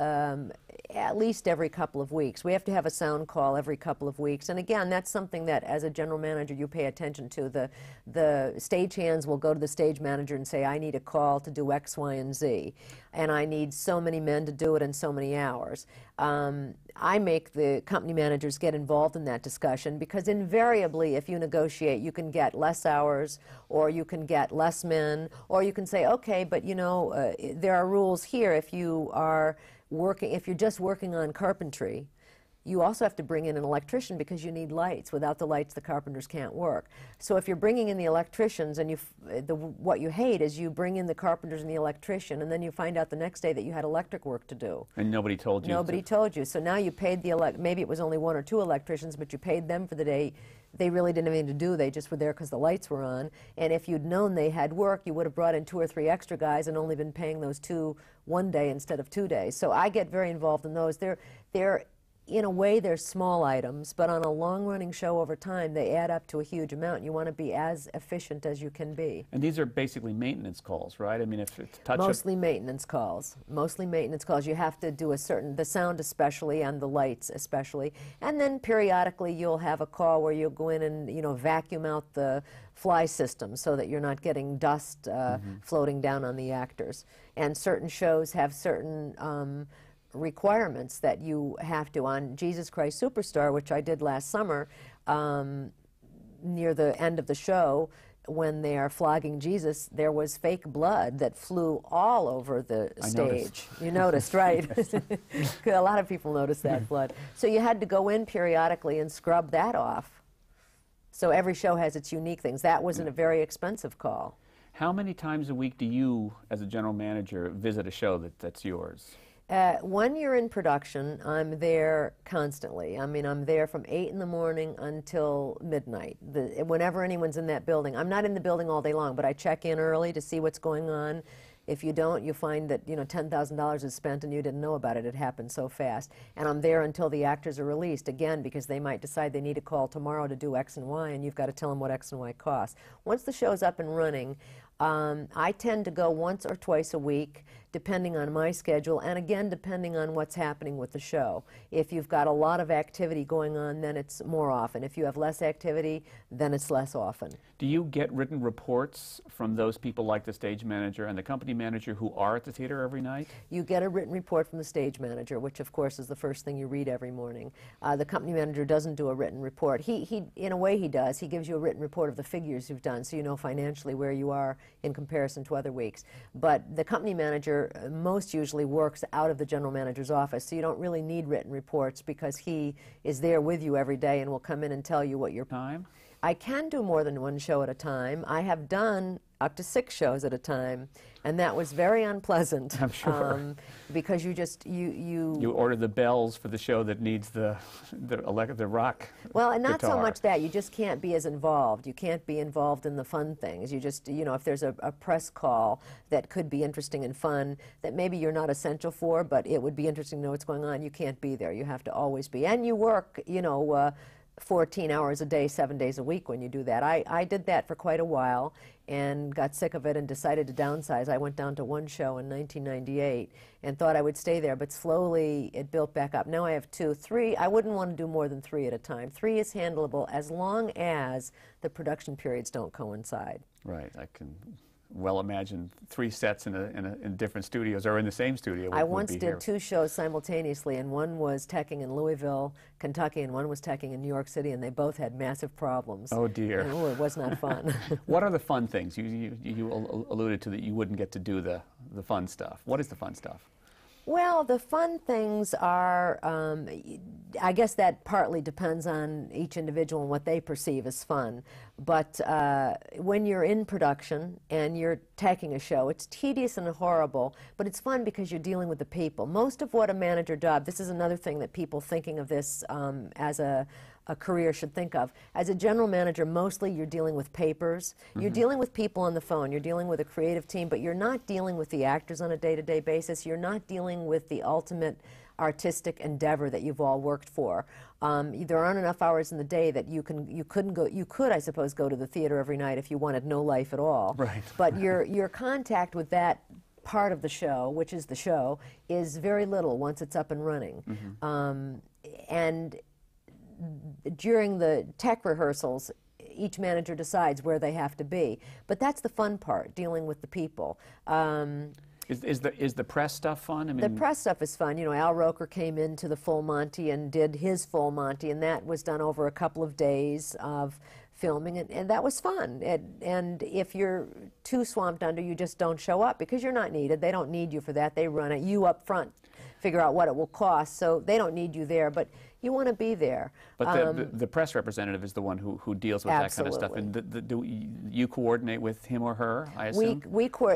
at least every couple of weeks. We have to have a sound call every couple of weeks. And again, that's something that as a general manager you pay attention to. The stagehands will go to the stage manager and say, I need a call to do X, Y, and Z. And I need so many men to do it in so many hours. I make the company managers get involved in that discussion, because invariably if you negotiate, you can get less hours, or you can get less men, or you can say, okay, but you know, there are rules here. If you're just working on carpentry, you also have to bring in an electrician because you need lights. Without the lights, the carpenters can't work. So if you're bringing in the electricians, and what you hate is you bring in the carpenters and the electrician, and then you find out the next day that you had electric work to do. And nobody told you. Nobody told you. So now you paid maybe it was only 1 or 2 electricians, but you paid them for the day. They really didn't have anything to do. They just were there because the lights were on. And if you'd known they had work, you would have brought in 2 or 3 extra guys and only been paying those 2 one day instead of 2 days. So I get very involved in those. They're in a way, they're small items, but on a long-running show over time, they add up to a huge amount. You want to be as efficient as you can be. And these are basically maintenance calls, right? I mean, if it's touch-up... Mostly maintenance calls. Mostly maintenance calls. You have to do the sound especially, and the lights especially. And then periodically you'll have a call where you'll go in and, you know, vacuum out the fly system so that you're not getting dust floating down on the actors. And certain shows have certain requirements that you have to. On Jesus Christ Superstar, which I did last summer, near the end of the show, when they are flogging Jesus, there was fake blood that flew all over the stage. You noticed, right? A lot of people noticed that blood. So you had to go in periodically and scrub that off. So every show has its unique things. That wasn't a very expensive call. How many times a week do you, as a general manager, visit a show that's yours? When you're in production, I'm there constantly. I mean, I'm there from 8 in the morning until midnight. Whenever anyone's in that building. I'm not in the building all day long, but I check in early to see what's going on. If you don't, you find that, you know, $10,000 is spent and you didn't know about it. It happened so fast. And I'm there until the actors are released, again, because they might decide they need a call tomorrow to do X and Y, and you've got to tell them what X and Y costs. Once the show's up and running, I tend to go once or twice a week, depending on my schedule, and again, depending on what's happening with the show. If you've got a lot of activity going on, then it's more often. If you have less activity, then it's less often. Do you get written reports from those people like the stage manager and the company manager who are at the theater every night? You get a written report from the stage manager, which of course is the first thing you read every morning. The company manager doesn't do a written report. He in a way he does. He gives you a written report of the figures you've done, so you know financially where you are in comparison to other weeks. But the company manager most usually works out of the general manager's office, so you don't really need written reports because he is there with you every day and will come in and tell you what your time. I can do more than one show at a time. I have done up to 6 shows at a time, and that was very unpleasant. I'm sure. Because you just, You order the bells for the show that needs the rock Well, and not guitar. so much that. You just can't be as involved. You can't be involved in the fun things. You just, you know, if there's a press call that could be interesting and fun that maybe you're not essential for, but it would be interesting to know what's going on, you can't be there. You have to always be. And you work, you know, 14 hours a day, 7 days a week when you do that. I did that for quite a while and got sick of it and decided to downsize. I went down to 1 show in 1998 and thought I would stay there, but slowly it built back up. Now I have 2, 3. I wouldn't want to do more than 3 at a time. 3 is handleable as long as the production periods don't coincide. Right. I can well imagine 3 sets in different studios or in the same studio. I once did 2 shows simultaneously, and one was teching in Louisville, Kentucky, and one was teching in New York City, and they both had massive problems. Oh dear. And, it was not fun. What are the fun things? You alluded to that you wouldn't get to do the fun stuff. What is the fun stuff? Well, the fun things are, I guess that partly depends on each individual and what they perceive as fun. But when you're in production and you're taking a show, it's tedious and horrible, but it's fun because you're dealing with the people. Most of what a manager does, this is another thing that people thinking of this as a career should think of. As a general manager, mostly you're dealing with papers. You're dealing with people on the phone. You're dealing with a creative team, but you're not dealing with the actors on a day-to-day basis. You're not dealing with the ultimate artistic endeavor that you've all worked for. There aren't enough hours in the day that you could, I suppose, go to the theater every night if you wanted no life at all. Right. But your contact with that part of the show, which is the show, is very little once it's up and running. And during the tech rehearsals, each manager decides where they have to be. But that's the fun part, dealing with the people. Is the press stuff fun? I mean, the press stuff is fun. You know, Al Roker came into the Full Monty and did his Full Monty, and that was done over a couple of days of filming, and that was fun. And if you're too swamped under, you just don't show up because you're not needed. They don't need you for that. They run it. You up front figure out what it will cost, so they don't need you there, but you want to be there. But the press representative is the one who deals with absolutely. that kind of stuff. And do you coordinate with him or her, I assume?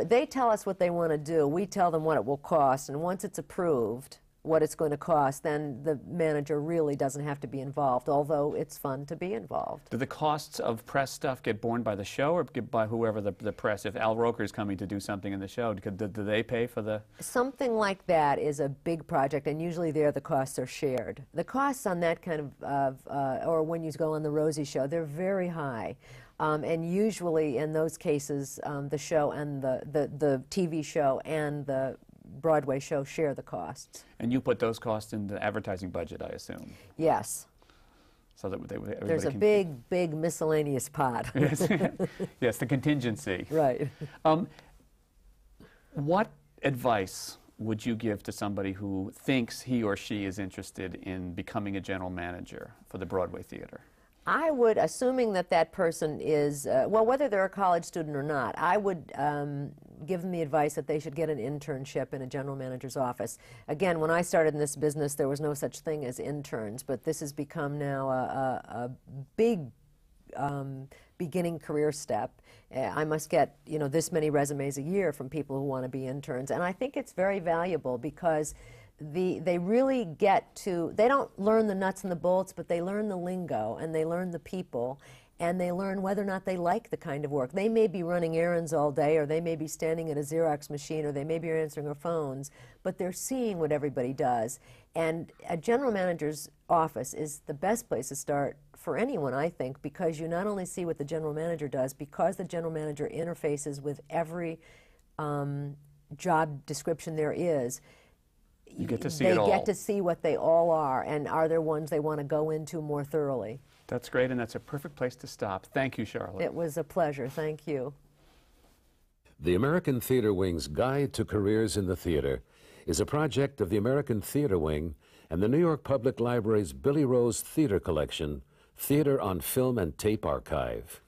They tell us what they want to do. We tell them what it will cost, and once it's approved, what it's going to cost, then the manager really doesn't have to be involved, although it's fun to be involved. Do the costs of press stuff get borne by the show or get by whoever the press? If Al Roker is coming to do something in the show, do they pay for the? Something like that is a big project, and usually there the costs are shared. The costs on that kind of, or when you go on the Rosie show, they're very high. And usually in those cases, the show and the TV show and the Broadway show share the costs. And you put those costs in the advertising budget, I assume? Yes. So that there's a big miscellaneous pot. Yes, yes, the contingency. Right. What advice would you give to somebody who thinks he or she is interested in becoming a general manager for the Broadway theater? I would, assuming that that person is, well, whether they're a college student or not, I would give them the advice that they should get an internship in a general manager's office. Again, when I started in this business, there was no such thing as interns, but this has become now a big beginning career step. I must get, this many resumes a year from people who want to be interns, and I think it's very valuable because they really get to, they don't learn the nuts and the bolts, but they learn the lingo and they learn the people and they learn whether or not they like the kind of work. They may be running errands all day, or they may be standing at a Xerox machine, or they may be answering their phones, but they're seeing what everybody does. And a general manager's office is the best place to start for anyone, I think, because you not only see what the general manager does, because the general manager interfaces with every job description there is, you get to see it all. They get to see what they all are, and are there ones they want to go into more thoroughly. That's great, and that's a perfect place to stop. Thank you, Charlotte. It was a pleasure. Thank you. The American Theater Wing's Guide to Careers in the Theater is a project of the American Theater Wing and the New York Public Library's Billy Rose Theater Collection, Theater on Film and Tape Archive.